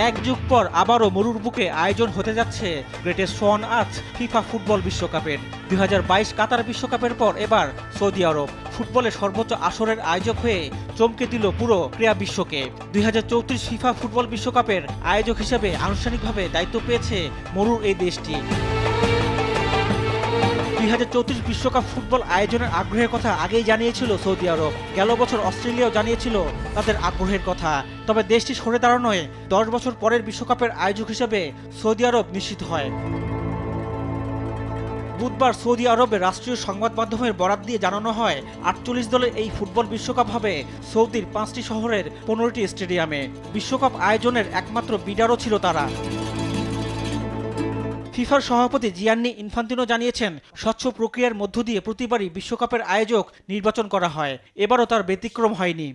এক যুগ পর আবারও মরুর বুকে আয়োজন হতে যাচ্ছে গ্রেটেস্ট ওয়ান আর্থ ফিফা ফুটবল বিশ্বকাপের 2022 কাতার বিশ্বকাপের পর এবার সৌদি আরব ফুটবলের সর্বোচ্চ আসরের আয়োজক হয়ে চমকে দিল পুরো ক্রীড়া বিশ্বকে। 2034 ফিফা ফুটবল বিশ্বকাপের আয়োজক হিসেবে আনুষ্ঠানিকভাবে দায়িত্ব পেয়েছে মরুর এই দেশটি। 2034 বিশ্বকাপ ফুটবল আয়োজনের আগ্রহের কথা আগেই জানিয়েছিল সৌদি আরব। গেল বছর অস্ট্রেলিয়াও জানিয়েছিল তাদের আগ্রহের কথা। তবে দেশটি সরে দাঁড়ানোয় 10 বছর পরের বিশ্বকাপের আয়োজক হিসেবে সৌদি আরব নিশ্চিত হয়। বুধবার সৌদি আরবের রাষ্ট্রীয় সংবাদ মাধ্যমের বরাত দিয়ে জানানো হয় 48 দলের এই ফুটবল বিশ্বকাপ হবে সৌদির 5টি শহরের 15টি স্টেডিয়ামে। বিশ্বকাপ আয়োজনের একমাত্র বিডারও ছিল তারা। ফিফার সভাপতি জিয়ান্নি ইনফান্তিনো জানিয়েছেন, স্বচ্ছ প্রক্রিয়ার মধ্য দিয়ে প্রতিবারই বিশ্বকাপের আয়োজক নির্বাচন করা হয়। এবারও তার ব্যতিক্রম হয়নি।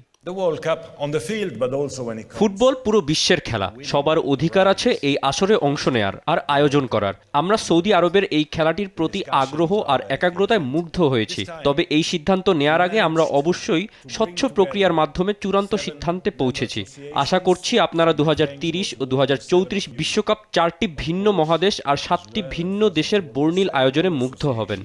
ফুটবল পুরো বিশ্বের খেলা, সবার অধিকার আছে এই আসরে অংশ নেয়ার আর আয়োজন করার। আমরা সৌদি আরবের এই খেলাটির প্রতি আগ্রহ আর একাগ্রতায় মুগ্ধ হয়েছি। তবে এই সিদ্ধান্ত নেয়ার আগে আমরা অবশ্যই স্বচ্ছ প্রক্রিয়ার মাধ্যমে চূড়ান্ত সিদ্ধান্তে পৌঁছেছি। আশা করছি আপনারা 2030 ও 2034 বিশ্বকাপ 4টি ভিন্ন মহাদেশ আর 7টি ভিন্ন দেশের বর্ণিল আয়োজনে মুগ্ধ হবেন।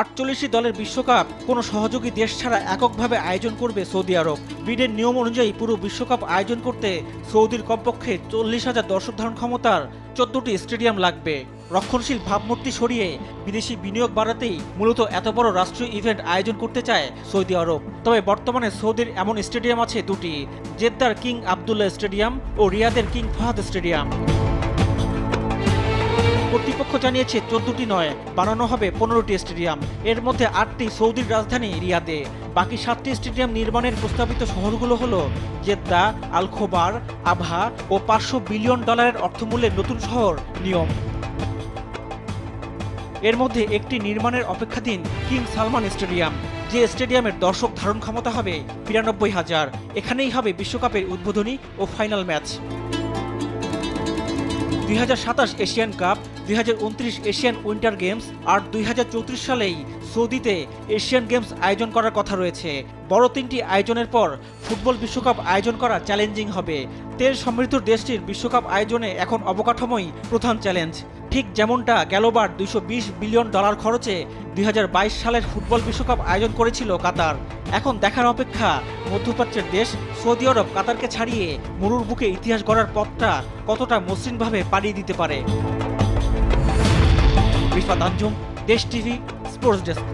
48 দলের বিশ্বকাপ কোনো সহযোগী দেশ ছাড়া এককভাবে আয়োজন করবে সৌদি আরব। বিডের নিয়ম অনুযায়ী পুরো বিশ্বকাপ আয়োজন করতে সৌদির কমপক্ষে 40,000 দর্শক ধারণ ক্ষমতার 14টি স্টেডিয়াম লাগবে। রক্ষণশীল ভাবমূর্তি সরিয়ে বিদেশি বিনিয়োগ বাড়াতেই মূলত এত বড় রাষ্ট্রীয় ইভেন্ট আয়োজন করতে চায় সৌদি আরব। তবে বর্তমানে সৌদির এমন স্টেডিয়াম আছে দুটি, জেদ্দার কিং আবদুল্লাহ স্টেডিয়াম ও রিয়াদের কিং ফাহাদ স্টেডিয়াম। কর্তৃপক্ষ জানিয়েছে 14টি নয়, বানানো হবে 15টি স্টেডিয়াম। এর মধ্যে 8টি সৌদির রাজধানী রিয়াদে। বাকি 7টি স্টেডিয়াম নির্মাণের প্রস্তাবিত শহরগুলো হলো জেদ্দা, আল খোবার, আবহা ও $500 বিলিয়ন অর্থমূল্যের নতুন শহর নিয়ম। এর মধ্যে একটি নির্মাণের অপেক্ষাধীন কিং সালমান স্টেডিয়াম, যে স্টেডিয়ামের দর্শক ধারণ ক্ষমতা হবে 92,000। এখানেই হবে বিশ্বকাপের উদ্বোধনী ও final match. 2027 Asian cup, 2029 Asian winter games আর 2034 সালেই সৌদিতে এশিয়ান গেমস আয়োজন করার কথা রয়েছে। বড় 3টি আয়োজনের পর ফুটবল বিশ্বকাপ আয়োজন করা চ্যালেঞ্জিং হবে। তেল সমৃদ্ধ দেশটির বিশ্বকাপ আয়োজনে এখন অবকাঠামোই প্রধান চ্যালেঞ্জ। ঠিক যেমনটা গেলবার $220 বিলিয়ন খরচে 2022 সালের ফুটবল বিশ্বকাপ আয়োজন করেছিল কাতার। এখন দেখার অপেক্ষা মধ্যপ্রাচ্যের দেশ সৌদি আরব কাতারকে ছাড়িয়ে মরুর বুকে ইতিহাস গড়ার পথটা কতটা মসৃণভাবে পাড়ি দিতে পারে। রিফাত আঞ্জুম, দেশ টিভি, স্পোর্টস ডেস্ক।